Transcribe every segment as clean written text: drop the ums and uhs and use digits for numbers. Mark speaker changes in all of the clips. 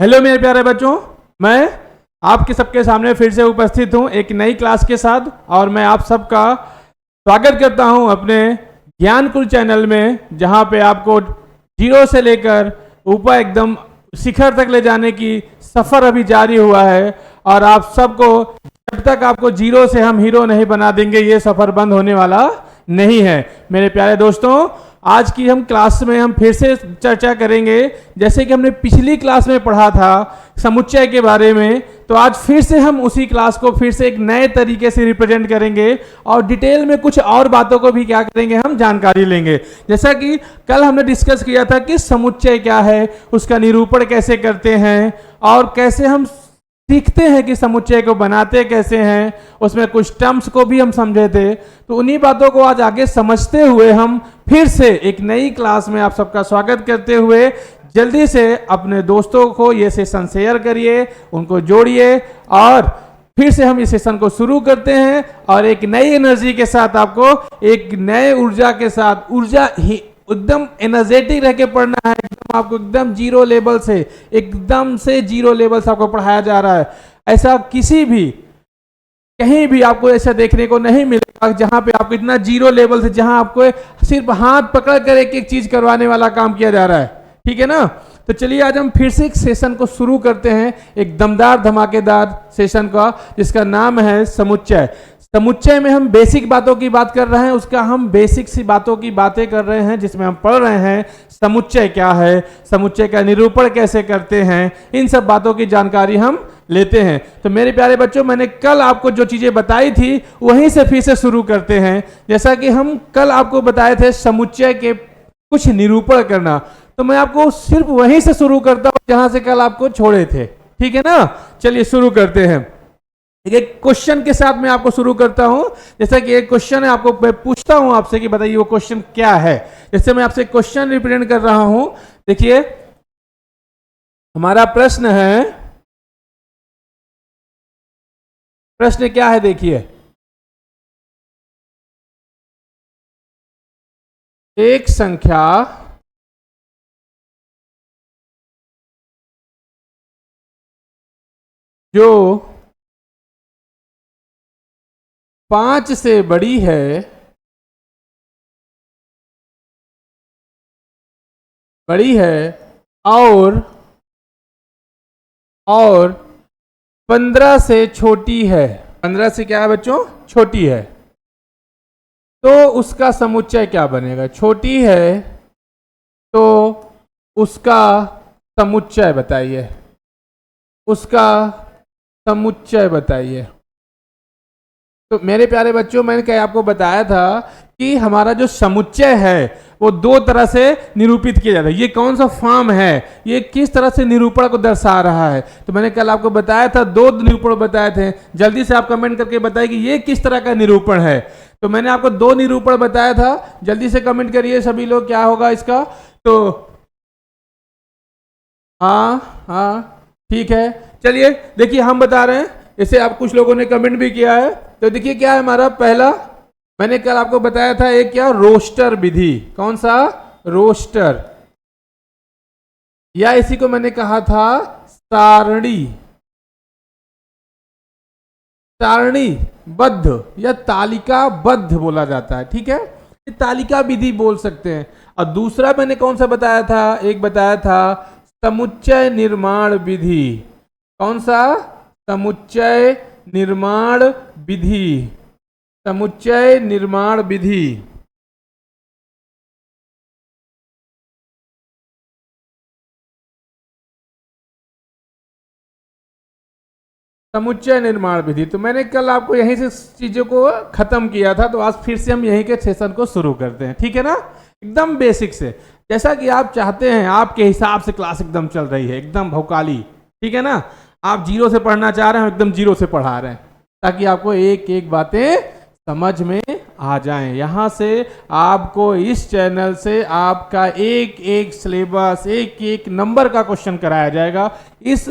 Speaker 1: Hello मेरे प्यारे बच्चों, मैं आपके सबके सामने फिर से उपस्थित हूँ एक नई क्लास के साथ। और मैं आप सबका स्वागत करता हूँ अपने ज्ञानकुल चैनल में, जहाँ पे आपको जीरो से लेकर ऊपर एकदम शिखर तक ले जाने की सफ़र अभी जारी हुआ है। और आप सबको जब तक आपको जीरो से हम हीरो नहीं बना देंगे, ये सफ़र बंद होने वाला नहीं है। मेरे प्यारे दोस्तों, आज की हम क्लास में हम फिर से चर्चा करेंगे, जैसे कि हमने पिछली क्लास में पढ़ा था समुच्चय के बारे में। तो आज फिर से हम उसी क्लास को फिर से एक नए तरीके से रिप्रेजेंट करेंगे और डिटेल में कुछ और बातों को भी क्या करेंगे, हम जानकारी लेंगे। जैसा कि कल हमने डिस्कस किया था कि समुच्चय क्या है, उसका निरूपण कैसे करते हैं और कैसे हम सीखते हैं कि समुच्चय को बनाते कैसे हैं, उसमें कुछ टर्म्स को भी हम समझे थे। तो उन्हीं बातों को आज आगे समझते हुए हम फिर से एक नई क्लास में आप सबका स्वागत करते हुए जल्दी से अपने दोस्तों को ये सेशन शेयर करिए, उनको जोड़िए और फिर से हम इस सेशन को शुरू करते हैं। और एक नई एनर्जी के साथ, आपको एक नए ऊर्जा के साथ, ऊर्जा ही एकदम एनर्जेटिक रह के पढ़ना है। एकदम आपको एकदम जीरो लेवल से, एकदम से जीरो लेवल से आपको पढ़ाया जा रहा है। ऐसा किसी भी कहीं भी आपको ऐसा देखने को नहीं मिलेगा जहां पे आपको इतना जीरो लेवल से, जहां आपको सिर्फ हाथ पकड़ कर एक एक चीज करवाने वाला काम किया जा रहा है। ठीक है ना? तो चलिए आज हम फिर से एक सेशन को शुरू करते हैं, एक दमदार धमाकेदार सेशन का, जिसका नाम है समुच्चय। समुच्चय में हम बेसिक बातों की बात कर रहे हैं, उसका हम बेसिक सी बातों की बातें कर रहे हैं, जिसमें हम पढ़ रहे हैं समुच्चय क्या है, समुच्चय का निरूपण कैसे करते हैं, इन सब बातों की जानकारी हम लेते हैं। तो मेरे प्यारे बच्चों, मैंने कल आपको जो चीजें बताई थी वहीं से फिर से शुरू करते हैं। जैसा कि हम कल आपको बताए थे समुच्चय के कुछ निरूपण करना, तो मैं आपको सिर्फ वहीं से शुरू करता हूं जहां से कल आपको छोड़े थे। ठीक है ना? चलिए शुरू करते हैं। एक क्वेश्चन के साथ मैं आपको शुरू करता हूं। जैसा कि एक क्वेश्चन है, आपको मैं पूछता हूं आपसे कि बताइए वो क्वेश्चन क्या है। जैसे मैं आपसे क्वेश्चन रिप्रेजेंट कर रहा हूं, देखिए हमारा प्रश्न है, प्रश्न क्या है देखिए, एक संख्या जो 5 से बड़ी है, और 15 से छोटी है। 15 से क्या है बच्चों? छोटी है। तो उसका समुच्चय क्या बनेगा? छोटी है तो उसका समुच्चय बताइए, उसका समुच्चय बताइए। तो मेरे प्यारे बच्चों, मैंने क्या आपको बताया था कि हमारा जो समुच्चय है वो दो तरह से निरूपित किया जाता है। ये कौन सा फॉर्म है, ये किस तरह से निरूपण को दर्शा रहा है। तो मैंने कल आपको बताया था, दो निरूपण बताए थे। जल्दी से आप कमेंट करके बताइए कि ये किस तरह का निरूपण है। तो मैंने आपको दो निरूपण बताया था, जल्दी से कमेंट करिए सभी लोग, क्या होगा इसका। तो हाँ ठीक है, चलिए देखिए हम बता रहे हैं। इसे आप कुछ लोगों ने कमेंट भी किया है। तो देखिए क्या है हमारा पहला, मैंने कल आपको बताया था एक क्या, रोस्टर विधि। कौन सा? रोस्टर, या इसी को मैंने कहा था सारणी, सारणीबद्ध या तालिकाबद्ध बोला जाता है। ठीक है, तालिका विधि बोल सकते हैं। और दूसरा मैंने कौन सा बताया था? एक बताया था समुच्चय निर्माण विधि। कौन सा? समुच्चय निर्माण विधि, समुच्चय निर्माण विधि। समुच्चय निर्माण विधि। तो मैंने कल आपको यहीं से चीजों को खत्म किया था, तो आज फिर से हम यहीं के सेशन को शुरू करते हैं। ठीक है ना? एकदम बेसिक से, जैसा कि आप चाहते हैं, आपके हिसाब से क्लास एकदम चल रही है, एकदम भौकाली। ठीक है ना? आप जीरो से पढ़ना चाह रहे हैं, एकदम जीरो से पढ़ा रहे हैं, ताकि आपको एक एक बातें समझ में आ जाएं। यहाँ से आपको इस चैनल से आपका एक एक सिलेबस, एक एक नंबर का क्वेश्चन कराया जाएगा। इस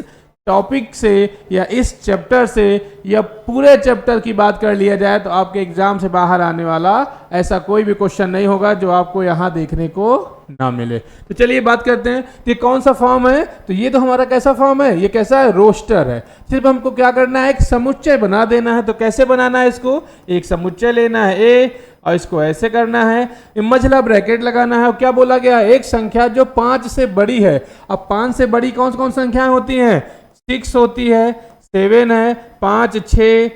Speaker 1: टॉपिक से या इस चैप्टर से या पूरे चैप्टर की बात कर लिया जाए तो आपके एग्जाम से बाहर आने वाला ऐसा कोई भी क्वेश्चन नहीं होगा जो आपको यहाँ देखने को ना मिले। तो चलिए बात करते हैं, तो ये कौन सा फॉर्म है, तो ये तो हमारा कैसा फॉर्म है, ये कैसा है, रोस्टर है। सिर्फ हमको क्या करना है, एक समुच्चय बना देना है। तो कैसे बनाना है इसको, एक समुच्चय लेना है ए और इसको ऐसे करना है, मझला ब्रैकेट लगाना है। और क्या बोला गया, एक संख्या जो 5 से बड़ी है। अब 5 से बड़ी कौन कौन संख्याएं होती हैं, 6 होती है, 7 है, 5 6,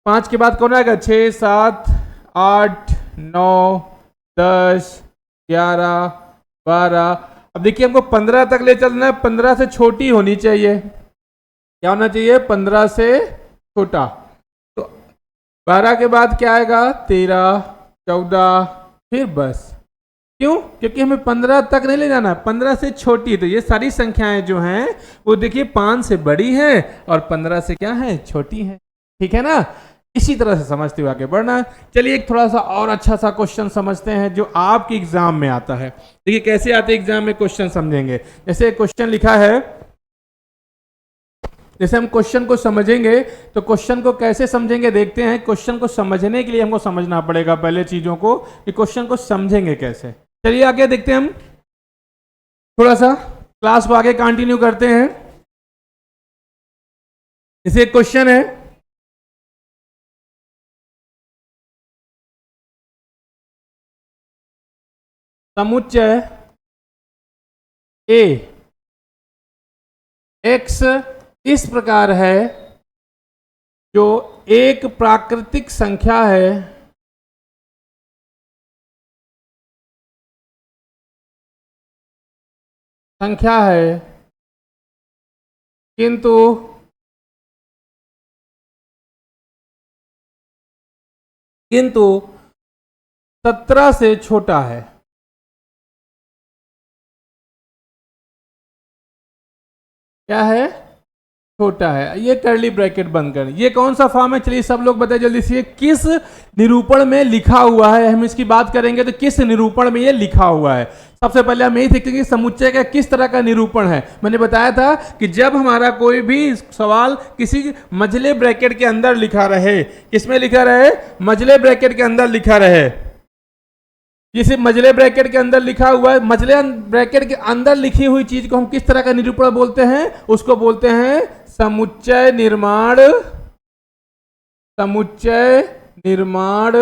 Speaker 1: 5 के बाद कौन आएगा, 6 7 8 9 10 11 12। अब देखिए हमको 15 तक ले चलना है, 15 से छोटी होनी चाहिए। क्या होना चाहिए, 15 से छोटा। तो 12 के बाद क्या आएगा, 13 14, फिर बस। क्यों, क्योंकि हमें 15 तक नहीं ले जाना, 15 से छोटी। तो ये सारी संख्याएं जो हैं वो देखिए 5 से बड़ी हैं और 15 से क्या है, छोटी हैं। ठीक है ना, इसी तरह से समझते हुए आगे बढ़ना है। चलिए एक थोड़ा सा और अच्छा सा क्वेश्चन समझते हैं जो आपके एग्जाम में आता है। देखिए कैसे आते एग्जाम में क्वेश्चन समझेंगे। जैसे क्वेश्चन लिखा है, जैसे हम क्वेश्चन को समझेंगे तो क्वेश्चन को कैसे समझेंगे, देखते हैं। क्वेश्चन को समझने के लिए हमको समझना पड़ेगा पहले चीजों को, कि क्वेश्चन को समझेंगे कैसे। चलिए आगे देखते हैं, हम थोड़ा सा क्लास को आगे कंटिन्यू करते हैं। जैसे क्वेश्चन है, समुच्चय ए एक्स इस प्रकार है, जो एक प्राकृतिक संख्या है, किंतु किंतु 17 से छोटा है। क्या है, छोटा है। ये कर्ली ब्रैकेट बंद कर। ये कौन सा फॉर्म है, चलिए सब लोग बताइए जल्दी से, किस निरूपण में लिखा हुआ है। हम इसकी बात करेंगे तो किस निरूपण में ये लिखा हुआ है। सबसे पहले हम यही देखेंगे समुच्चय का किस तरह का निरूपण है। मैंने बताया था कि जब हमारा कोई भी सवाल किसी मझले ब्रैकेट के अंदर लिखा रहे, किसमें लिखा रहे, मझले ब्रैकेट के अंदर लिखा रहे। जिसे मझले ब्रैकेट के अंदर लिखा हुआ है, मझले ब्रैकेट के अंदर लिखी हुई चीज को हम किस तरह का निरूपण बोलते हैं, उसको बोलते हैं समुच्चय निर्माण, समुच्चय निर्माण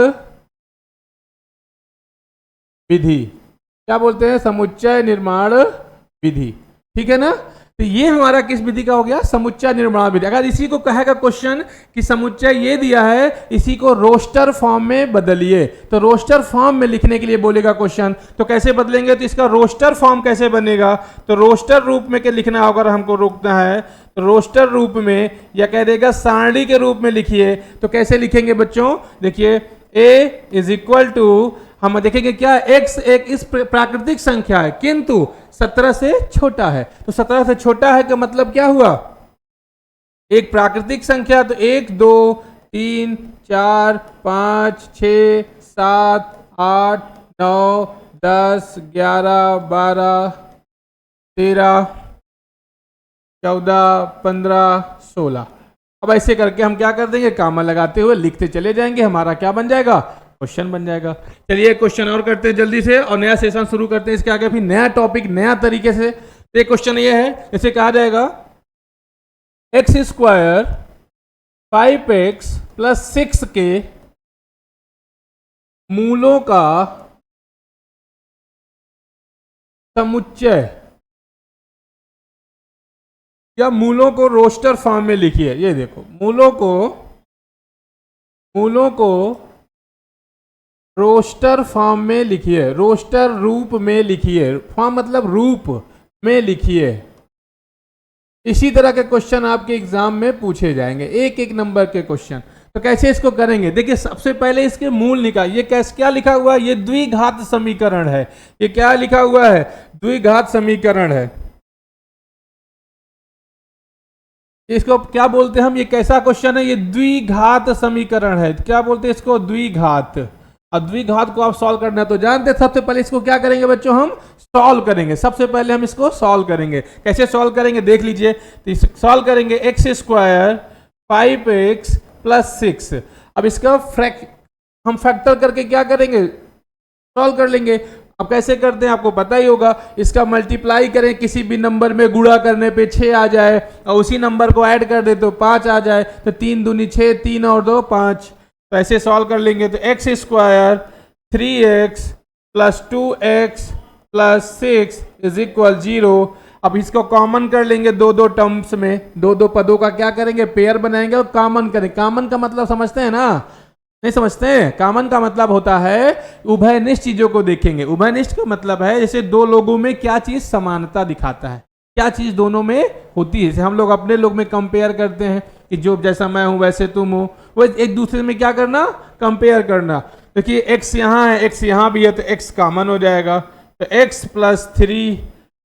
Speaker 1: विधि। क्या बोलते हैं, समुच्चय निर्माण विधि। ठीक है ना, तो ये हमारा किस विधि का हो गया, समुच्चय निर्माण विधि। अगर इसी को कहेगा क्वेश्चन कि समुच्चय ये दिया है, इसी को रोस्टर फॉर्म में बदलिए, तो रोस्टर फॉर्म में लिखने के लिए बोलेगा क्वेश्चन। तो कैसे बदलेंगे, तो इसका रोस्टर फॉर्म कैसे बनेगा, तो रोस्टर रूप में क्या लिखना होगा, हमको रोकना है तो रोस्टर रूप में, या कह देगा सारणी के रूप में लिखिए। तो कैसे लिखेंगे बच्चों, देखिए a इज इक्वल टू, हम देखेंगे क्या, x एक इस प्राकृतिक संख्या है किंतु 17 से छोटा है। तो 17 से छोटा है का मतलब क्या हुआ, एक प्राकृतिक संख्या। तो 1 2 3 4 5 6 7 8 9 10 11 12 13 14 15 16। अब ऐसे करके हम क्या कर देंगे, कामा लगाते हुए लिखते चले जाएंगे, हमारा क्या बन जाएगा, क्वेश्चन बन जाएगा। चलिए क्वेश्चन और करते हैं जल्दी से और नया सेशन शुरू करते हैं। इसके आगे फिर नया टॉपिक नया तरीके से। तो क्वेश्चन ये है, इसे कहा जाएगा एक्स स्क्वायर 5x प्लस 6 के मूलों का समुच्चय, या मूलों को रोस्टर फॉर्म में लिखिए। ये देखो, मूलों को रोस्टर फॉर्म में लिखिए, रोस्टर रूप में लिखिए। फॉर्म मतलब रूप में लिखिए। इसी तरह के क्वेश्चन आपके एग्जाम में पूछे जाएंगे, एक एक नंबर के क्वेश्चन। तो कैसे इसको करेंगे, देखिए सबसे पहले इसके मूल निकाल। ये कैसे, क्या लिखा हुआ है, ये द्विघात समीकरण है। ये क्या लिखा हुआ है, द्विघात समीकरण है। इसको क्या बोलते हैं हम, ये कैसा क्वेश्चन है, ये द्विघात समीकरण है। क्या बोलते हैं इसको, द्विघात। अब द्विघात को आप सॉल्व करना है तो जानते हैं। सबसे पहले इसको क्या करेंगे बच्चों, हम सॉल्व करेंगे। सबसे पहले हम इसको सॉल्व करेंगे। कैसे सॉल्व करेंगे देख लीजिए। तो सॉल्व करेंगे एक्स स्क्वायर 5x प्लस 6। अब इसका हम फैक्टर करके क्या करेंगे, सॉल्व कर लेंगे। अब कैसे करते हैं आपको पता ही होगा, इसका मल्टीप्लाई करें, किसी भी नंबर में गुणा करने पे 6 आ जाए और उसी नंबर को ऐड कर दे तो 5 आ जाए, तो 3 दूनी 6, 3 और 2 5। तो ऐसे सॉल्व कर लेंगे तो x square 3x plus 2x plus 6 is equal 0। अब इसको कॉमन कर लेंगे दो दो टर्म्स में, दो दो पदों का क्या करेंगे, पेयर बनाएंगे और कॉमन करेंगे। कॉमन का मतलब समझते हैं ना, नहीं समझते हैं? कॉमन का मतलब होता है उभयनिष्ठ चीजों को देखेंगे। उभयनिष्ठ का मतलब है जैसे दो लोगों में क्या चीज समानता दिखाता है, क्या चीज दोनों में होती है। जैसे हम लोग अपने लोग में कंपेयर करते हैं कि जो जैसा मैं हूं वैसे तुम हो, वो एक दूसरे में क्या करना, कंपेयर करना। देखिए एक्स यहाँ है, एक्स यहाँ भी है, तो एक्स कॉमन हो जाएगा, तो एक्स प्लस 3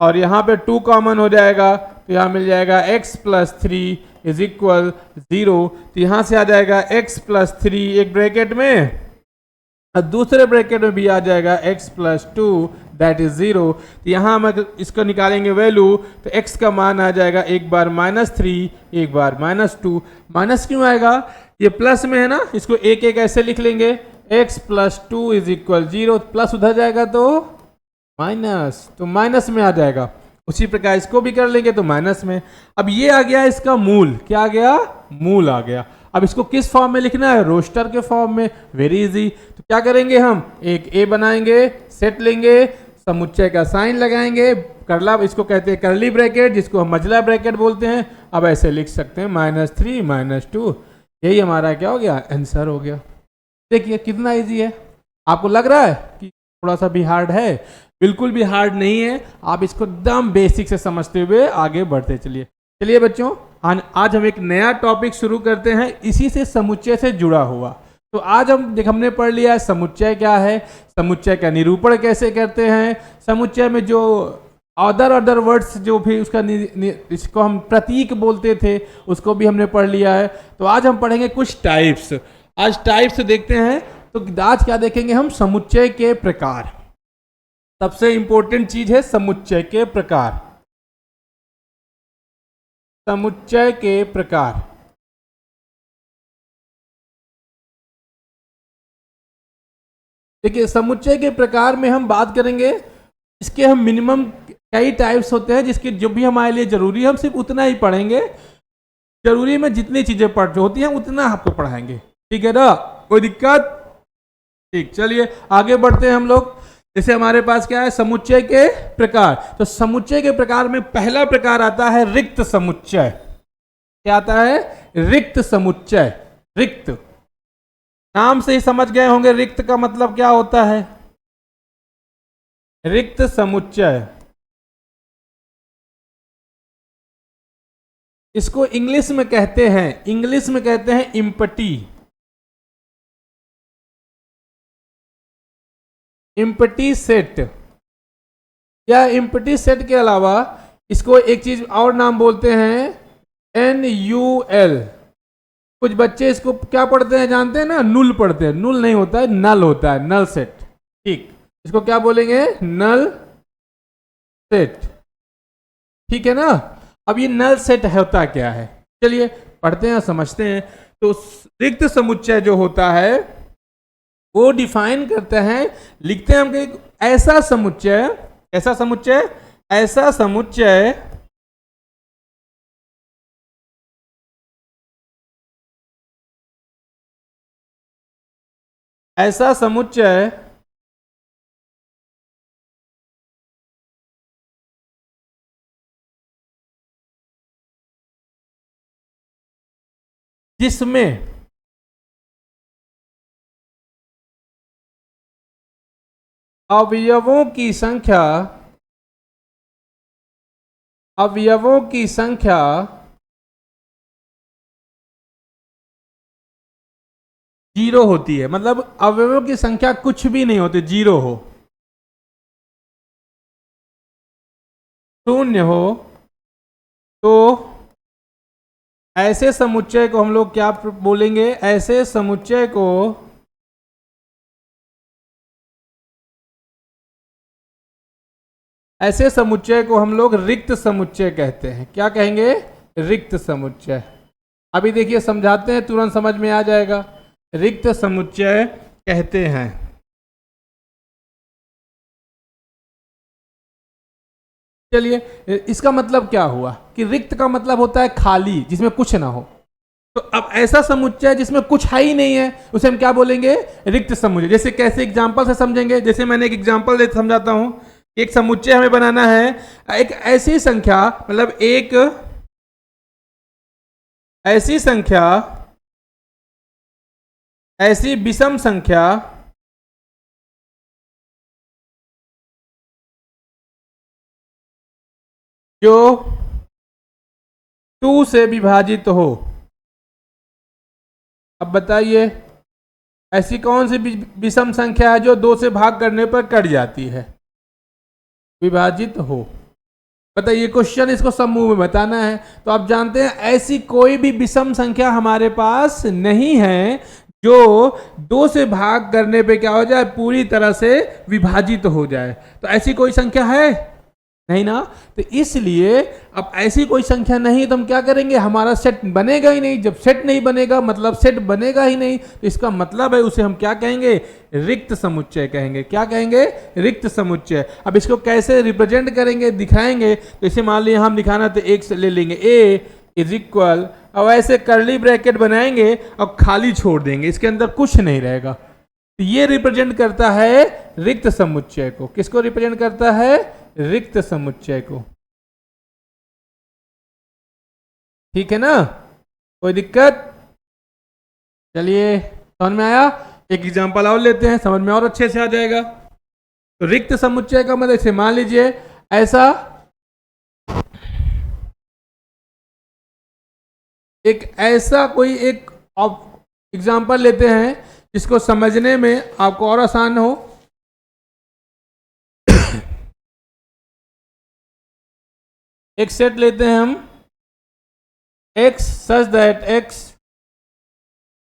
Speaker 1: और यहाँ पे 2 कॉमन हो जाएगा, तो यहाँ मिल जाएगा x प्लस 3 इज इक्वल 0। तो यहाँ से आ जाएगा x प्लस 3 एक ब्रैकेट में और दूसरे ब्रैकेट में भी आ जाएगा x प्लस 2 दैट इज 0। तो यहाँ हम इसको निकालेंगे वैल्यू, तो x का मान आ जाएगा एक बार -3 एक बार -2। माइनस क्यों आएगा, ये प्लस में है ना, इसको एक एक ऐसे लिख लेंगे, x plus 2 is equal 0, plus उधर जाएगा तो माइनस, तो माइनस में आ जाएगा। उसी प्रकार इसको भी कर लेंगे तो माइनस में। अब ये आ गया इसका मूल, क्या आ गया, मूल आ गया। अब इसको किस फॉर्म में लिखना है, रोस्टर के फॉर्म में, वेरी इजी। तो क्या करेंगे हम, एक ए बनाएंगे, सेट लेंगे, समुच्चय का साइन लगाएंगे, करला इसको कहते हैं करली ब्रैकेट, जिसको हम मजला ब्रैकेट बोलते हैं। अब ऐसे लिख सकते हैं -3 -2, यही हमारा क्या हो गया, आंसर हो गया। देखिए कितना इजी है। आपको लग रहा है कि थोड़ा सा भी हार्ड है, बिल्कुल भी हार्ड नहीं है। आप इसको एकदम बेसिक से समझते हुए आगे बढ़ते चलिए। चलिए बच्चों, आज हम एक नया टॉपिक शुरू करते हैं, इसी से समुच्चय से जुड़ा हुआ। तो आज हमने पढ़ लिया है समुच्चय क्या है, समुच्चय का निरूपण कैसे करते हैं, समुच्चय में जो अदर वर्ड्स जो भी उसका इसको हम प्रतीक बोलते थे उसको भी हमने पढ़ लिया है। तो आज हम पढ़ेंगे कुछ टाइप्स। आज टाइप्स देखते हैं, तो आज क्या देखेंगे हम, समुच्चय के प्रकार। सबसे इंपॉर्टेंट चीज है समुच्चय के प्रकार। समुच्चय के प्रकार, देखिए समुच्चय के प्रकार में हम बात करेंगे, इसके हम मिनिमम कई टाइप्स होते हैं, जिसके जो भी हमारे लिए जरूरी है हम सिर्फ उतना ही पढ़ेंगे। जरूरी में जितनी चीजें पढ़ होती हैं उतना आपको पढ़ाएंगे, ठीक है ना, कोई दिक्कत? ठीक, चलिए आगे बढ़ते हैं हम लोग। जैसे हमारे पास क्या है, समुच्चय के प्रकार। तो समुच्चय के प्रकार में पहला प्रकार आता है रिक्त समुच्चय। क्या आता है, रिक्त समुच्चय। रिक्त, नाम से ही समझ गए होंगे रिक्त का मतलब क्या होता है। रिक्त समुच्चय, इसको इंग्लिश में कहते हैं, इंग्लिश में कहते हैं इम्पटी। इम्पटी सेट, या इम्पटी सेट के अलावा इसको एक चीज और नाम बोलते हैं NUL। कुछ बच्चे इसको क्या पढ़ते हैं जानते हैं ना, नुल पढ़ते हैं। नुल नहीं होता है, नल होता है, नल सेट। ठीक, इसको क्या बोलेंगे, नल सेट, ठीक है ना। अब ये नल सेट होता क्या है, चलिए पढ़ते हैं समझते हैं। तो रिक्त समुच्चय जो होता है वो डिफाइन करते हैं, लिखते हैं हम कि ऐसा समुच्चय, ऐसा समुच्चय, ऐसा समुच्चय ऐसा समुच्चय जिसमें अवयवों की संख्या, अवयवों की संख्या जीरो होती है। मतलब अवयवों की संख्या कुछ भी नहीं होती, जीरो हो, शून्य हो, तो ऐसे समुच्चय को हम लोग क्या बोलेंगे, ऐसे समुच्चय को ऐसे समुच्चय को हम लोग रिक्त समुच्चय कहते हैं। क्या कहेंगे, रिक्त समुच्चय। अभी देखिए समझाते हैं, तुरंत समझ में आ जाएगा। रिक्त समुच्चय कहते हैं चलिए, इसका मतलब क्या हुआ कि रिक्त का मतलब होता है खाली, जिसमें कुछ ना हो। तो अब ऐसा समुच्चय जिसमें कुछ है ही नहीं है, उसे हम क्या बोलेंगे? रिक्त समुच्चय। जैसे कैसे एग्जांपल से समझेंगे? जैसे मैंने एक एग्जांपल दे समझाता हूं। एक समुच्चय हमें बनाना है, एक ऐसी संख्या, मतलब एक ऐसी संख्या, ऐसी विषम संख्या जो 2 से विभाजित हो। अब बताइए, ऐसी कौन सी विषम संख्या है जो 2 से भाग करने पर कट जाती है, विभाजित हो? बताइए, क्वेश्चन इसको समूह में बताना है। तो आप जानते हैं ऐसी कोई भी विषम संख्या हमारे पास नहीं है जो 2 से भाग करने पे क्या हो जाए, पूरी तरह से विभाजित हो जाए। तो ऐसी कोई संख्या है नहीं ना। तो इसलिए अब ऐसी कोई संख्या नहीं, तो हम क्या करेंगे? हमारा सेट बनेगा ही नहीं। जब सेट नहीं बनेगा मतलब सेट बनेगा ही नहीं, तो इसका मतलब है उसे हम क्या कहेंगे? रिक्त समुच्चय कहेंगे। क्या कहेंगे? रिक्त समुच्चय। अब इसको कैसे रिप्रेजेंट करेंगे, दिखाएंगे? तो इसे मान लीजिए हम दिखाना, तो एक से ले लेंगे ए इज इक्वल, अब ऐसे करली ब्रैकेट बनाएंगे और खाली छोड़ देंगे, इसके अंदर कुछ नहीं रहेगा। तो ये रिप्रेजेंट करता है रिक्त समुच्चय को। किसको रिप्रेजेंट करता है? रिक्त समुच्चय को। ठीक है ना? कोई दिक्कत? चलिए, समझ में आया? एक एग्जांपल और लेते हैं, समझ में और अच्छे से आ जाएगा। तो रिक्त समुच्चय का मतलब, इसे मान लीजिए ऐसा कोई एक एग्जांपल लेते हैं जिसको समझने में आपको और आसान हो। एक सेट लेते हैं हम, x such that x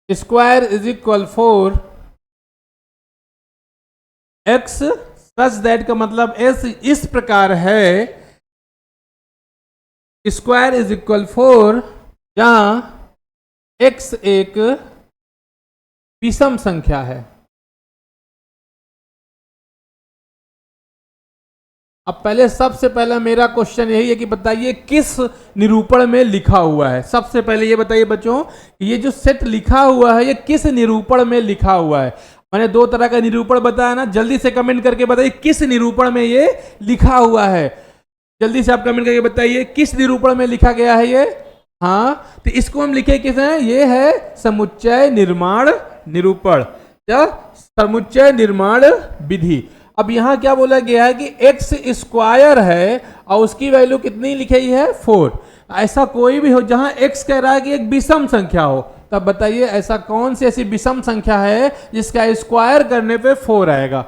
Speaker 1: square is equal 4, x such that का मतलब s इस प्रकार है, स्क्वायर इज इक्वल 4, जहां x एक विषम संख्या है। अब पहले, सबसे पहला मेरा क्वेश्चन यही है कि बताइए किस निरूपण में लिखा हुआ है। सबसे पहले ये बताइए बच्चों, ये जो सेट लिखा हुआ है ये किस निरूपण में लिखा हुआ है? मैंने 2 तरह का निरूपण बताया ना, जल्दी से कमेंट करके बताइए किस निरूपण में ये लिखा हुआ है। जल्दी से आप कमेंट करके बताइए किस निरूपण में लिखा गया है ये। हाँ, तो इसको हम लिखे किस है? ये है समुच्चय निर्माण निरूपण, या समुच्चय निर्माण विधि। अब यहां क्या बोला गया है कि x स्क्वायर है और उसकी वैल्यू कितनी लिखी है? 4। ऐसा कोई भी हो जहां x कह रहा है कि एक विषम संख्या हो, तब बताइए ऐसा कौन सी ऐसी विषम संख्या है जिसका स्क्वायर करने पे 4 आएगा?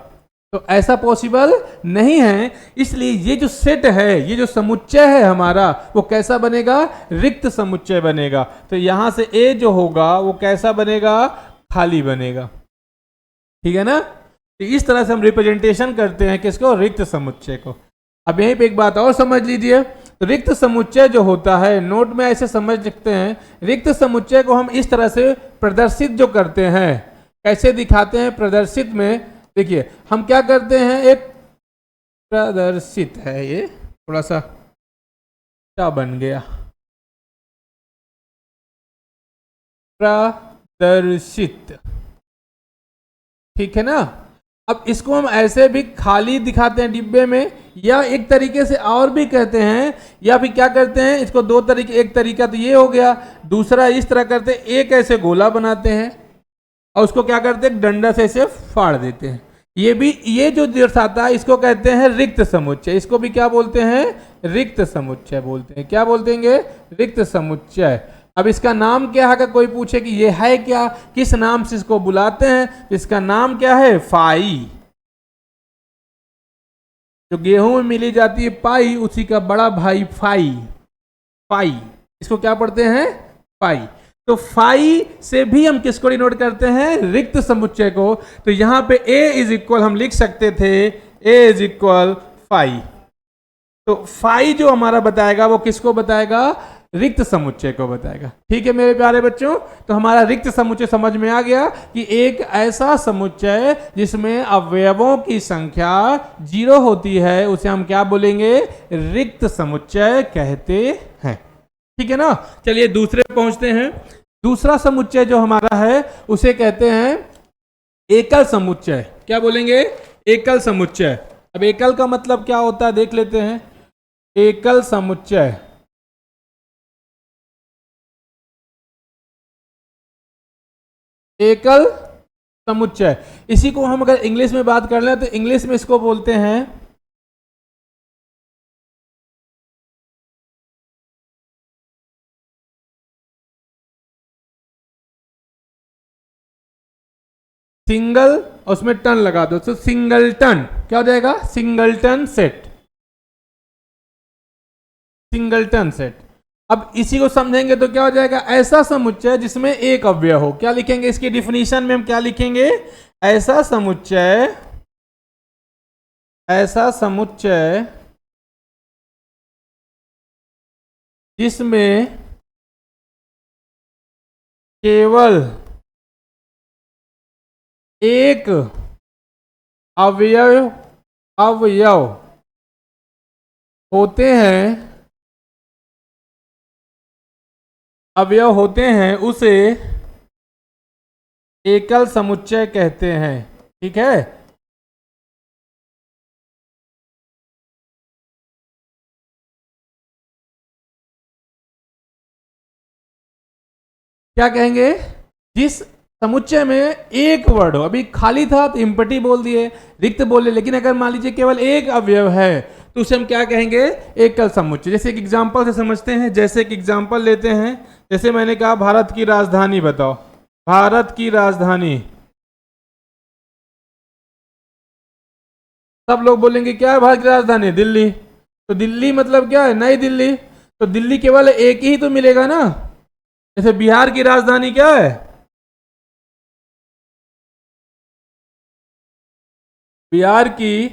Speaker 1: तो ऐसा पॉसिबल नहीं है। इसलिए ये जो सेट है, ये जो समुच्चय है हमारा, वो कैसा बनेगा? रिक्त समुच्चय बनेगा। तो यहां से a जो होगा वो कैसा बनेगा? खाली बनेगा। ठीक है ना? तो इस तरह से हम रिप्रेजेंटेशन करते हैं किसको? रिक्त समुच्चय को। अब यहीं पे एक बात और समझ लीजिए, रिक्त समुच्चय जो होता है, नोट में ऐसे समझ सकते हैं, रिक्त समुच्चय को हम इस तरह से प्रदर्शित जो करते हैं, कैसे दिखाते हैं? प्रदर्शित में देखिए हम क्या करते हैं, एक प्रदर्शित है, ये थोड़ा सा क्या बन गया, प्रदर्शित। ठीक है ना? अब इसको हम ऐसे भी खाली दिखाते हैं डिब्बे में, या एक तरीके से और भी कहते हैं, या फिर क्या करते हैं इसको 2 तरीके, एक तरीका तो ये हो गया, दूसरा इस तरह करते हैं, एक ऐसे गोला बनाते हैं और उसको क्या करते हैं? डंडा से ऐसे फाड़ देते हैं। ये जो दर्शाता है इसको कहते हैं रिक्त समुच्चय। इसको भी क्या बोलते हैं? रिक्त समुच्चय बोलते हैं। क्या बोलते हैं? रिक्त समुच्चय। अब इसका नाम क्या है? अगर कोई पूछे कि ये है क्या, किस नाम से इसको बुलाते हैं, तो इसका नाम क्या है? फाई। जो गेहूं में मिली जाती है पाई, उसी का बड़ा भाई फाई। फाई, इसको क्या पढ़ते हैं? फाई। तो फाई से भी हम किसको डिनोट करते हैं? रिक्त समुच्चय को। तो यहां पे a इज इक्वल हम लिख सकते थे, a इज इक्वल फाई। तो फाई जो हमारा बताएगा वो किसको बताएगा? रिक्त समुच्चय को बताएगा। ठीक है मेरे प्यारे बच्चों, तो हमारा रिक्त समुच्चय समझ में आ गया कि एक ऐसा समुच्चय जिसमें अवयवों की संख्या 0 होती है उसे हम क्या बोलेंगे, रिक्त समुच्चय कहते हैं। ठीक है ना। चलिए दूसरे पहुंचते हैं। दूसरा समुच्चय जो हमारा है उसे कहते हैं एकल समुच्चय। क्या बोलेंगे, एकल समुच्चय। अब एकल का मतलब क्या होता है देख लेते हैं। एकल समुच्चय, एकल समुच्चय, इसी को हम अगर इंग्लिश में बात कर लें तो इंग्लिश में इसको बोलते हैं सिंगल, उसमें टन लगा दो तो सिंगलटन। क्या हो जाएगा, सिंगलटन सेट, सिंगलटन सेट। अब इसी को समझेंगे तो क्या हो जाएगा, ऐसा समुच्चय जिसमें एक अवयव हो। क्या लिखेंगे इसकी डिफिनीशन में, हम क्या लिखेंगे, ऐसा समुच्चय, ऐसा समुच्चय जिसमें केवल एक अवयव अवयव होते हैं, अवयव होते हैं, उसे एकल समुच्चय कहते हैं। ठीक है। क्या कहेंगे, जिस समुच्चय में एक वर्ड हो, अभी खाली था तो इम्पटी बोल दिए, रिक्त बोले, लेकिन अगर मान लीजिए केवल एक अवयव है तो उसे हम क्या कहेंगे, एकल समुच्चय। जैसे एक एग्जांपल से समझते हैं, जैसे एक एग्जांपल लेते हैं। जैसे मैंने कहा भारत की राजधानी बताओ, भारत की राजधानी, सब लोग बोलेंगे क्या है भारत की राजधानी, दिल्ली। तो दिल्ली मतलब क्या है, नई दिल्ली। तो दिल्ली केवल एक ही तो मिलेगा ना। जैसे बिहार की राजधानी क्या है, बिहार की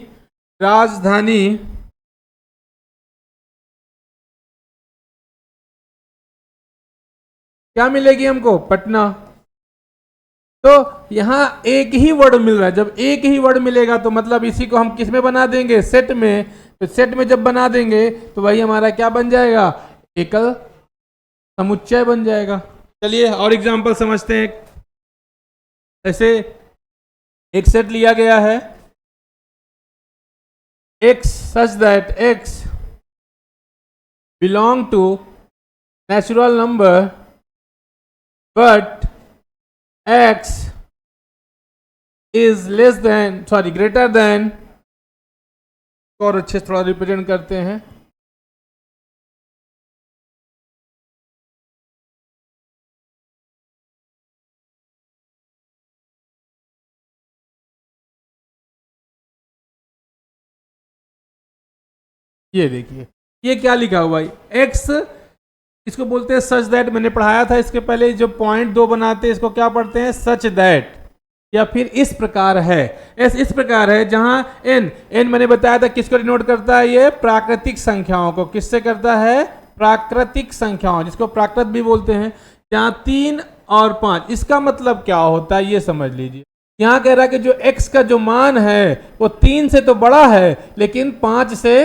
Speaker 1: राजधानी क्या मिलेगी हमको, पटना। तो यहां एक ही वर्ड मिल रहा है, जब एक ही वर्ड मिलेगा तो मतलब इसी को हम किस में बना देंगे, सेट में। तो सेट में जब बना देंगे तो वही हमारा क्या बन जाएगा, एकल समुच्चय बन जाएगा। चलिए और एग्जांपल समझते हैं। ऐसे एक सेट लिया गया है, x such that x belong to natural number but x is less than greater than, और अच्छे थोड़ा रिप्रेजेंट करते हैं। ये देखिए ये क्या लिखा हुआ है, x, इसको बोलते हैं सच दैट। मैंने पढ़ाया था इसके पहले, जो पॉइंट दो बनाते हैं इसको क्या पढ़ते हैं, सच दैट, या फिर इस प्रकार है। इस प्रकार है, जहां n मैंने बताया था किसको डिनोट करता है, ये प्राकृतिक संख्याओं को। किससे करता है, प्राकृतिक संख्याओं, जिसको प्राकृत भी बोलते हैं। जहां 3 और 5, इसका मतलब क्या होता है ये समझ लीजिए। यहां कह रहा है कि जो x का जो मान है वो 3 से तो बड़ा है लेकिन 5 से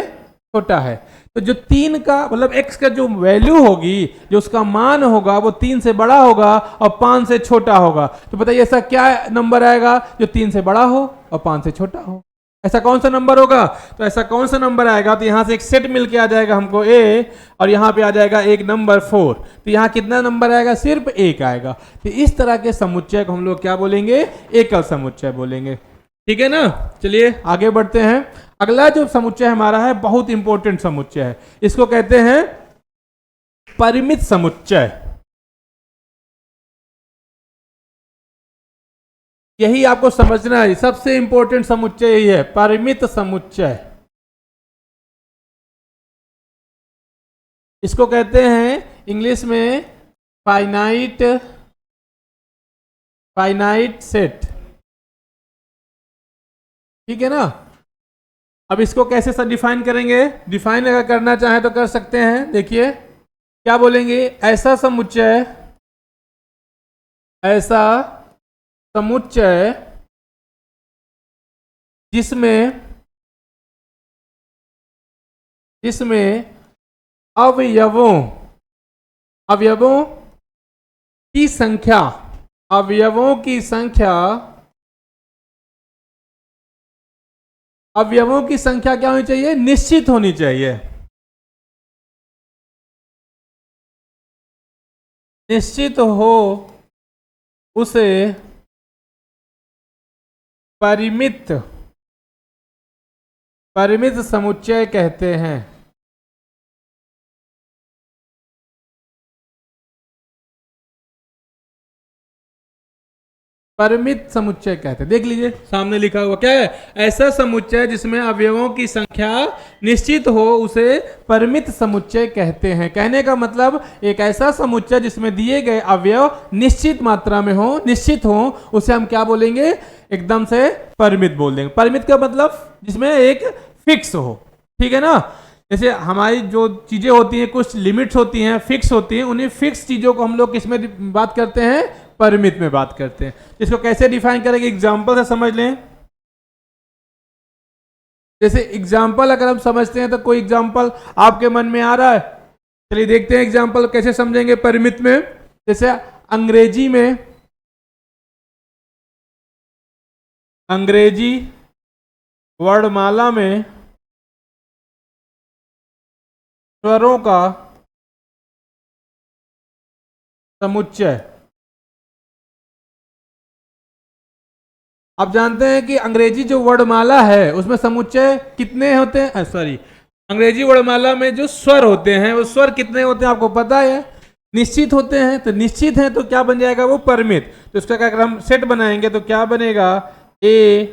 Speaker 1: छोटा है। तो जो 3 का मतलब x का जो वैल्यू होगी, जो उसका मान होगा, वो 3 से बड़ा होगा और 5 से छोटा होगा। तो बताइए ऐसा क्या नंबर आएगा जो 3 से बड़ा हो और 5 से छोटा हो, ऐसा कौन सा नंबर होगा। तो ऐसा कौन सा नंबर आएगा, तो यहां से एक सेट मिलके आ जाएगा हमको a, और यहां पे आ जाएगा एक नंबर 4। तो यहां कितना नंबर आएगा, सिर्फ 1 आएगा। तो इस तरह के समुच्चय को हम लोग क्या बोलेंगे, एकल समुच्चय बोलेंगे। ठीक है ना। चलिए आगे बढ़ते हैं। अगला जो समुच्चय हमारा है बहुत इंपॉर्टेंट समुच्चय है, इसको कहते हैं परिमित समुच्चय। यही आपको समझना है, सबसे इंपॉर्टेंट समुच्चय यही है, परिमित समुच्चय। इसको कहते हैं इंग्लिश में फाइनाइट, फाइनाइट सेट। ठीक है ना। अब इसको कैसे डिफाइन करेंगे, डिफाइन अगर करना चाहें तो कर सकते हैं। देखिए क्या बोलेंगे? ऐसा समुच्चय, ऐसा समुच्चय जिसमें जिसमें अवयवों अवयवों की संख्या अवयवों की संख्या अवयवों की संख्या क्या होनी चाहिए? निश्चित होनी चाहिए। निश्चित हो उसे परिमित परिमित समुच्चय कहते हैं। परिमित समुच्चय कहते हैं। देख लीजिए सामने लिखा हुआ क्या है? ऐसा समुच्चय जिसमें अवयवों की संख्या निश्चित हो उसे परिमित समुच्चय कहते हैं। कहने का मतलब एक ऐसा समुच्चय जिसमें दिए गए अवयव निश्चित मात्रा में हो, निश्चित हो, उसे हम क्या बोलेंगे? एकदम से परिमित बोल देंगे। परिमित का मतलब जिसमें एक फिक्स हो, ठीक है ना। जैसे हमारी जो चीजें होती हैं कुछ लिमिट्स होती हैं, फिक्स होती हैं, उन्हीं फिक्स चीजों को हम लोग किस में बात करते हैं? परिमित में बात करते हैं। इसको कैसे डिफाइन करेंगे? एग्जांपल से समझ लें। जैसे एग्जांपल अगर हम समझते हैं तो कोई एग्जांपल आपके मन में आ रहा है? चलिए देखते हैं एग्जांपल कैसे समझेंगे परिमित में। जैसे अंग्रेजी वर्णमाला में स्वरों का समुच्चय। आप जानते हैं कि अंग्रेजी जो वर्णमाला है उसमें समुच्चय कितने होते हैं? सॉरी, अंग्रेजी वर्णमाला में जो स्वर होते हैं वो स्वर कितने होते हैं आपको पता है? निश्चित होते हैं। तो निश्चित है तो क्या बन जाएगा? वो परिमित। तो इसका अगर हम सेट बनाएंगे तो क्या बनेगा? ए,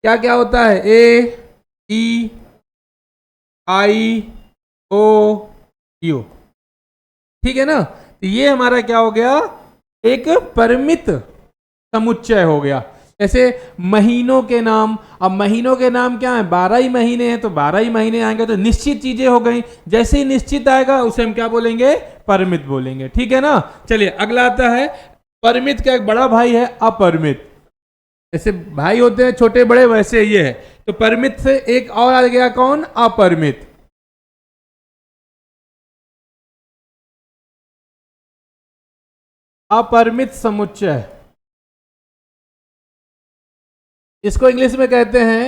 Speaker 1: क्या क्या होता है? ए, ई, आई, ओ, यू, ठीक है ना। तो ये हमारा क्या हो गया? एक परिमित समुच्चय हो गया। जैसे महीनों के नाम, अब महीनों के नाम क्या है? 12 ही महीने हैं तो 12 ही महीने आएंगे, तो निश्चित चीजें हो गई। जैसे ही निश्चित आएगा उसे हम क्या बोलेंगे? परिमित बोलेंगे, ठीक है ना। चलिए अगला आता है परिमित का एक बड़ा भाई है अपरिमित। जैसे भाई होते हैं छोटे बड़े, वैसे ये है। तो परिमित से एक और आ गया, कौन? अपरिमित। अपरिमित समुच्चय, इसको इंग्लिश में कहते हैं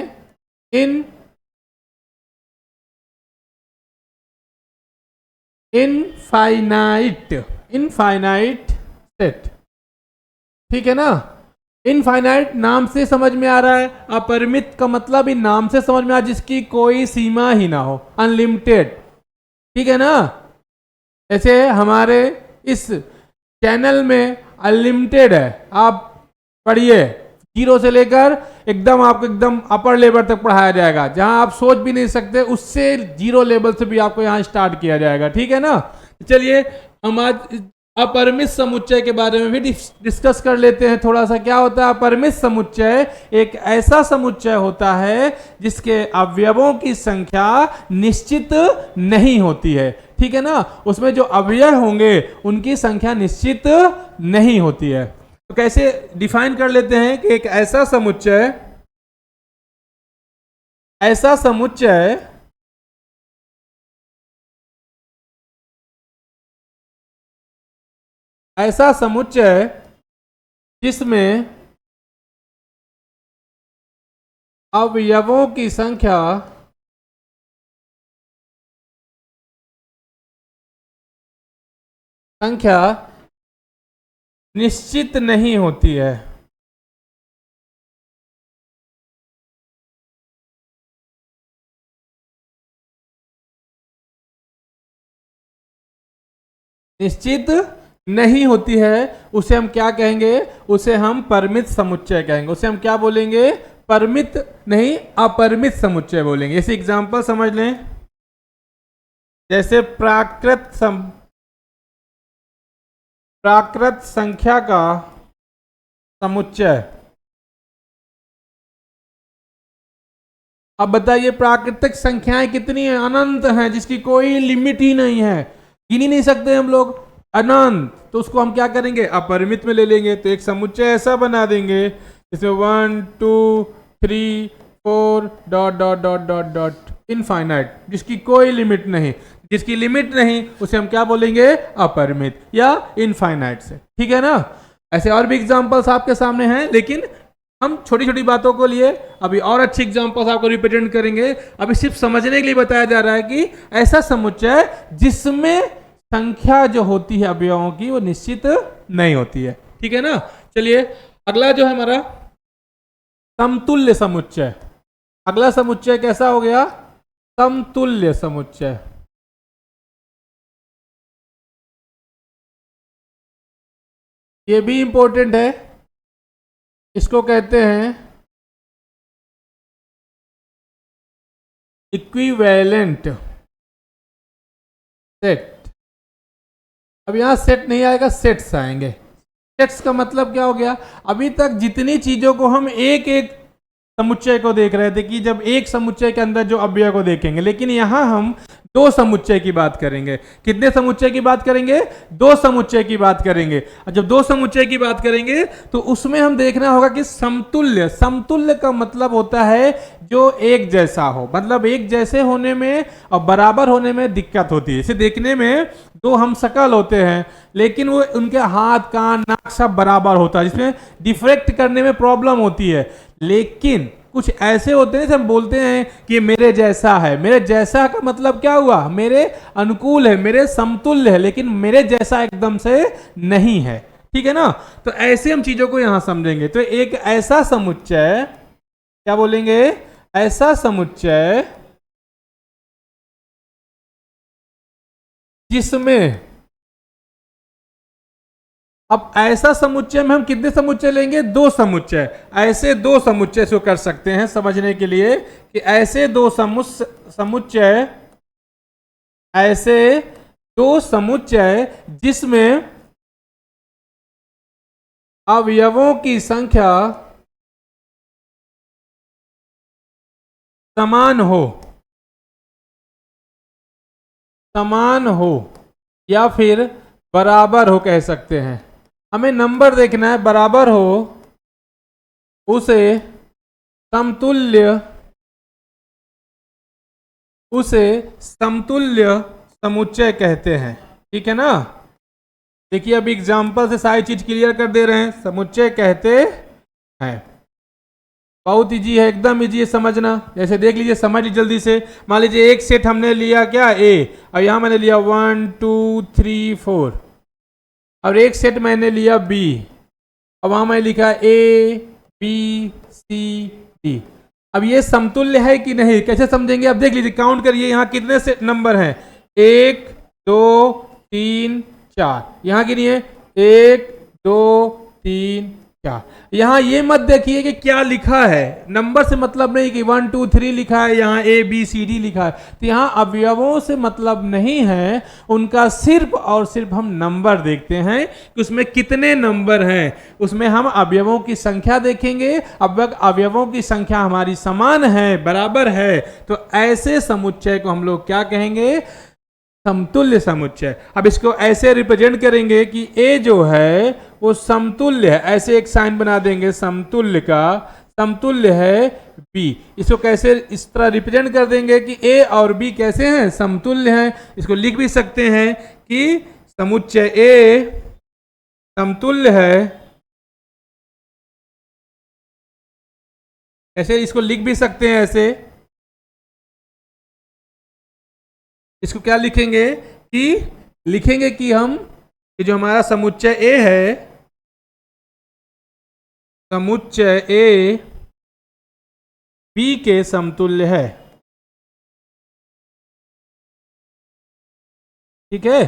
Speaker 1: इनफाइनाइट सेट, ठीक है ना। इनफाइनाइट नाम से समझ में आ रहा है। अपरिमित का मतलब ही नाम से समझ में आ, जिसकी कोई सीमा ही ना हो, अनलिमिटेड, ठीक है ना। ऐसे हमारे इस चैनल में अनलिमिटेड है, आप पढ़िए, जीरो से लेकर एकदम आपको एकदम अपर लेवल तक पढ़ाया जाएगा। जहां आप सोच भी नहीं सकते उससे जीरो लेवल से भी आपको यहां स्टार्ट किया जाएगा, ठीक है ना। चलिए हम आज अपरिमित समुच्चय के बारे में भी डिस्कस कर लेते हैं थोड़ा सा। क्या होता है अपरिमित समुच्चय? एक ऐसा समुच्चय होता है जिसके अवयवों की संख्या निश्चित नहीं होती है, ठीक है ना। उसमें जो अवयव होंगे उनकी संख्या निश्चित नहीं होती है। तो कैसे डिफाइन कर लेते हैं कि एक ऐसा समुच्चय ऐसा समुच्चय ऐसा समुच्चय जिसमें अवयवों की संख्या निश्चित नहीं होती है। निश्चित नहीं होती है उसे हम क्या कहेंगे? उसे हम परिमित समुच्चय कहेंगे। उसे हम क्या बोलेंगे? परिमित नहीं, अपरिमित समुच्चय बोलेंगे। इसे एग्जांपल समझ लें। जैसे प्राकृत संख्या का समुच्चय। अब बताइए प्राकृतिक संख्याएं कितनी हैं? अनंत हैं, जिसकी कोई लिमिट ही नहीं है। गिन ही नहीं सकते हम लोग, अनंत, तो उसको हम क्या करेंगे, अपरिमित में ले लेंगे। तो एक समुच्चय ऐसा बना देंगे जिसमें 1 2 3 4 dot dot dot dot dot infinite, जिसकी कोई लिमिट नहीं, जिसकी लिमिट नहीं उसे हम क्या बोलेंगे, अपरिमित या इनफाइनाइट से, ठीक है ना। ऐसे और भी एग्जांपल्स आपके सामने हैं, लेकिन हम छोटी छोटी बातों को लिए अभी और अच्छी एग्जांपल्स आपको रिप्रेजेंट करेंगे। अभी सिर्फ समझने के लिए बताया जा रहा है कि ऐसा समुच्चय जिसमें संख्या जो होती है अवयवों की वो निश्चित नहीं होती है, ठीक है ना। चलिए अगला जो है हमारा समतुल्य समुच्चय। अगला समुच्चय कैसा हो गया, समतुल्य समुच्चय। ये भी इंपॉर्टेंट है, इसको कहते हैं इक्विवेलेंट सेट। अब यहां सेट नहीं आएगा, सेट्स आएंगे। सेट्स का मतलब क्या हो गया, अभी तक जितनी चीजों को हम एक एक समुच्चय को देख रहे थे कि जब एक समुच्चय के अंदर जो अवयव को देखेंगे, लेकिन यहां हम दो समुच्चय की बात करेंगे। कितने समुच्चय की बात करेंगे, दो समुच्चय की बात करेंगे। और जब दो समुच्चय की बात करेंगे तो उसमें हम देखना होगा कि समतुल्य, समतुल्य का मतलब होता है जो एक जैसा हो, मतलब एक जैसे होने में और बराबर होने में दिक्कत होती है। इसे देखने में दो हम शकल होते हैं, लेकिन वो उनके हाथ कान नाक सब बराबर होता है, जिसमें डिफ्रेक्ट करने में प्रॉब्लम होती है। लेकिन कुछ ऐसे होते हैं, हम बोलते हैं कि मेरे जैसा है। मेरे जैसा का मतलब क्या हुआ, मेरे अनुकूल है, मेरे समतुल्य है, लेकिन मेरे जैसा एकदम से नहीं है, ठीक है ना। तो ऐसे हम चीजों को यहां समझेंगे। तो एक ऐसा समुच्चय, क्या बोलेंगे, ऐसा समुच्चय जिसमें, अब ऐसा समुच्चय में हम कितने समुच्चय लेंगे, दो समुच्चय। ऐसे दो समुच्चय से कर सकते हैं समझने के लिए कि ऐसे दो समुच्चय, ऐसे दो समुच्चय जिसमें अवयवों की संख्या समान हो, समान हो या फिर बराबर हो कह सकते हैं। हमें नंबर देखना है, बराबर हो उसे समतुल्य, उसे समतुल्य समुच्चय कहते हैं, ठीक है ना। देखिए अभी एग्जाम्पल से सारी चीज क्लियर कर दे रहे हैं। समुच्चय कहते हैं, बहुत इजी है, एकदम इजी है समझना। जैसे देख लीजिए, समझ लीजिए जल्दी से। मान लीजिए एक सेट हमने लिया क्या, ए, और यहां मैंने लिया 1 2 3 4, और एक सेट मैंने लिया बी, और वहां मैंने लिखा ए बी सी डी। अब ये समतुल्य है कि नहीं, कैसे समझेंगे, अब देख लीजिए, काउंट करिए यहाँ कितने सेट नंबर हैं, 1 2 3 4, यहाँ गिनिए 1 2 3 4। यहाँ ये मत देखिए कि क्या लिखा है, नंबर से मतलब नहीं कि 1 2 3 लिखा है, यहाँ ए बी सी डी लिखा है। तो यहाँ अवयवों से मतलब नहीं है, उनका सिर्फ और सिर्फ हम नंबर देखते हैं कि उसमें कितने नंबर हैं। उसमें हम अवयवों की संख्या देखेंगे। अब अवयवों की संख्या हमारी समान है, बराबर है, तो ऐसे समुच्चय को हम लोग क्या कहेंगे, समतुल्य समुच्चय। अब इसको ऐसे रिप्रेजेंट करेंगे कि ए जो है वो समतुल्य है, ऐसे एक साइन बना देंगे समतुल्य का, समतुल्य है बी। इसको कैसे इस तरह रिप्रेजेंट कर देंगे कि ए और बी कैसे हैं, समतुल्य हैं। इसको लिख भी सकते हैं कि समुच्चय ए समतुल्य है, ऐसे इसको लिख भी सकते हैं ऐसे। इसको क्या लिखेंगे कि, लिखेंगे कि हम ये जो हमारा समुच्चय ए है, समुच्चय ए बी के समतुल्य है, ठीक है,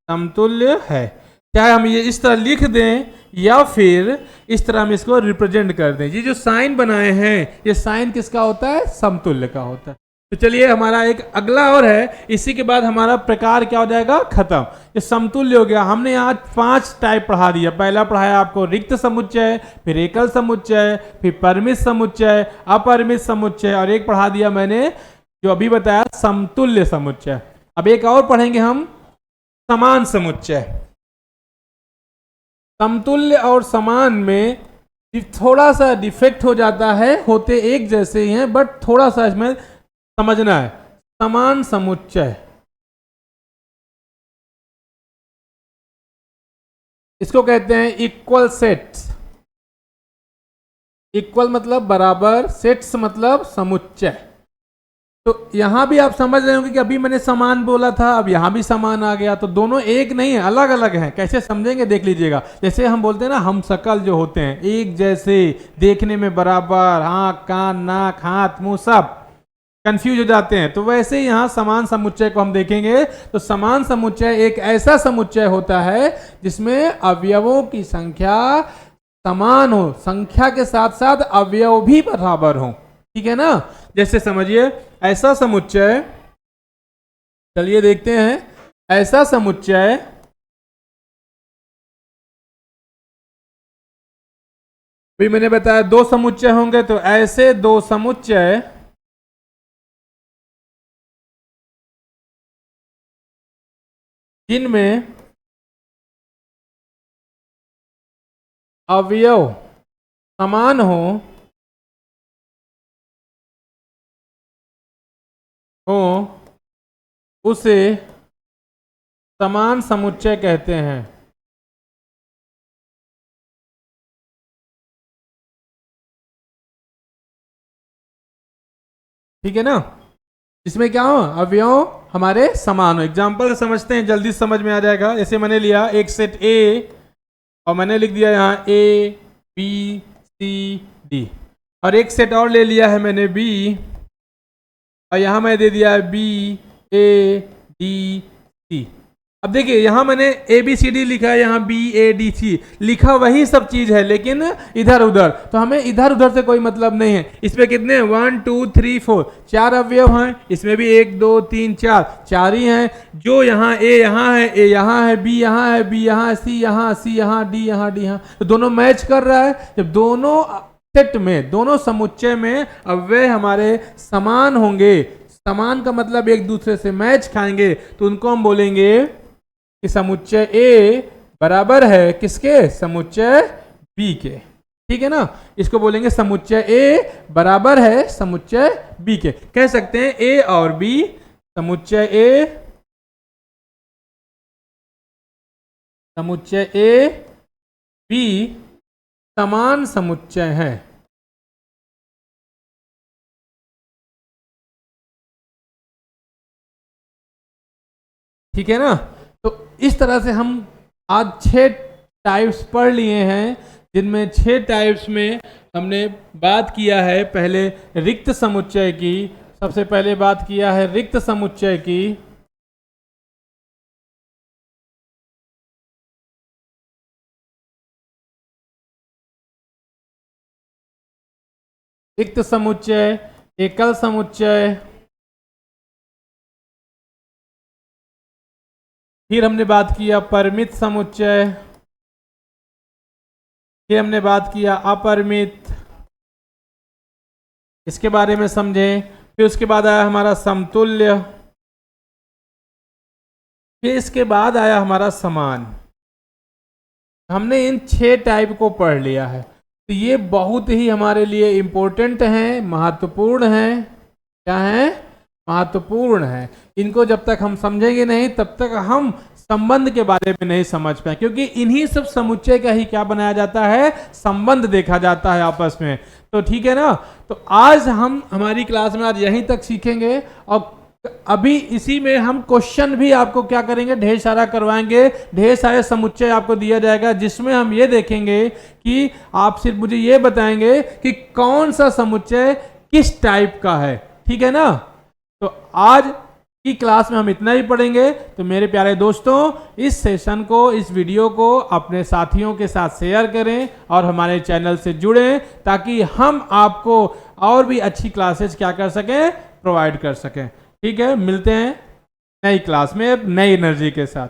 Speaker 1: समतुल्य है। चाहे हम ये इस तरह लिख दें या फिर इस तरह हम इसको रिप्रेजेंट कर दें। ये जो साइन बनाए हैं, ये साइन किसका होता है, समतुल्य का होता है। तो चलिए हमारा एक अगला और है, इसी के बाद हमारा प्रकार क्या हो जाएगा, खत्म। ये समतुल्य हो गया। हमने आज 5 टाइप पढ़ा दिया। पहला पढ़ाया आपको रिक्त समुच्चय, फिर एकल समुच्चय, फिर परिमित समुच्चय, अपरिमित समुच्चय, और एक पढ़ा दिया मैंने जो अभी बताया समतुल्य समुच्चय। अब एक और पढ़ेंगे हम, समान समुच्चय। समतुल्य और समान में थोड़ा सा डिफेक्ट हो जाता है, होते एक जैसे ही हैं बट थोड़ा सा इसमें समझना है। समान समुच्चय, इसको कहते हैं इक्वल सेट्स। इक्वल मतलब बराबर, सेट्स मतलब समुच्चय। तो यहां भी आप समझ रहे होंगे कि अभी मैंने समान बोला था, अब यहां भी समान आ गया, तो दोनों एक नहीं है, अलग अलग हैं। कैसे समझेंगे देख लीजिएगा। जैसे हम बोलते हैं ना, हम शकल जो होते हैं एक जैसे, देखने में बराबर, आंख कान नाक हाथ मुंह सब कंफ्यूज हो जाते हैं, तो वैसे यहां समान समुच्चय को हम देखेंगे। तो समान समुच्चय एक ऐसा समुच्चय होता है जिसमें अवयवों की संख्या समान हो, संख्या के साथ साथ अवयव भी बराबर हो। ठीक है ना। जैसे समझिए ऐसा समुच्चय, चलिए देखते हैं। ऐसा समुच्चय भी मैंने बताया दो समुच्चय होंगे, तो ऐसे दो समुच्चय जिनमें अवयव समान हो उसे समान समुच्चय कहते हैं। ठीक है ना। इसमें क्या हो, अवयव हमारे समान हो। एग्जाम्पल समझते हैं, जल्दी समझ में आ जाएगा। जैसे मैंने लिया एक सेट ए और मैंने लिख दिया यहाँ ए बी सी डी, और एक सेट और ले लिया है मैंने बी, और यहां मैं दे दिया है बी ए डी सी। अब देखिए यहां मैंने ए बी सी डी लिखा है, यहां बी ए डी सी लिखा, वही सब चीज है लेकिन इधर उधर। तो हमें इधर उधर से कोई मतलब नहीं है। इसमें कितने हैं, 1 2 3 4, 4 अवयव हैं। इसमें भी 1 2 3 4, 4 ही हैं। जो यहाँ ए यहाँ है, ए यहाँ है, बी यहाँ है, बी यहाँ, सी यहाँ, सी यहाँ, डी यहाँ, डी यहाँ, तो दोनों मैच कर रहा है। जब दोनों सेट में, दोनों समुच्चय में अवयव हमारे समान होंगे, समान का मतलब एक दूसरे से मैच खाएंगे, तो उनको हम बोलेंगे कि समुच्चय ए बराबर है किसके, समुच्चय बी के। ठीक है ना। इसको बोलेंगे समुच्चय ए बराबर है समुच्चय बी के। कह सकते हैं ए और बी, समुच्चय ए बी समान समुच्चय है। ठीक है ना। तो इस तरह से हम आज 6 टाइप्स पढ़ लिए हैं, जिनमें 6 टाइप्स में हमने बात किया है पहले रिक्त समुच्चय की। सबसे पहले बात किया है रिक्त समुच्चय की। रिक्त समुच्चय, एकल समुच्चय, फिर हमने बात किया परिमित समुच्चय, फिर हमने बात किया अपरिमित, इसके बारे में समझे। फिर उसके बाद आया हमारा समतुल्य, फिर इसके बाद आया हमारा समान। हमने इन 6 टाइप को पढ़ लिया है। तो ये बहुत ही हमारे लिए इम्पोर्टेंट हैं, महत्वपूर्ण हैं। क्या है, महत्वपूर्ण है। इनको जब तक हम समझेंगे नहीं तब तक हम संबंध के बारे में नहीं समझ पाए, क्योंकि इन्हीं सब समुच्चय का ही क्या बनाया जाता है, संबंध देखा जाता है आपस में। तो ठीक है ना। तो आज हम हमारी क्लास में आज यहीं तक सीखेंगे, और अभी इसी में हम क्वेश्चन भी आपको क्या करेंगे, ढेर सारा करवाएंगे। ढेर सारे समुच्चय आपको दिया जाएगा, जिसमें हम ये देखेंगे कि आप सिर्फ मुझे ये बताएंगे कि कौन सा समुच्चय किस टाइप का है। ठीक है ना। तो आज की क्लास में हम इतना ही पढ़ेंगे। तो मेरे प्यारे दोस्तों, इस सेशन को, इस वीडियो को अपने साथियों के साथ शेयर करें और हमारे चैनल से जुड़ें, ताकि हम आपको और भी अच्छी क्लासेस क्या कर सकें, प्रोवाइड कर सकें। ठीक है, मिलते हैं नई क्लास में नई एनर्जी के साथ।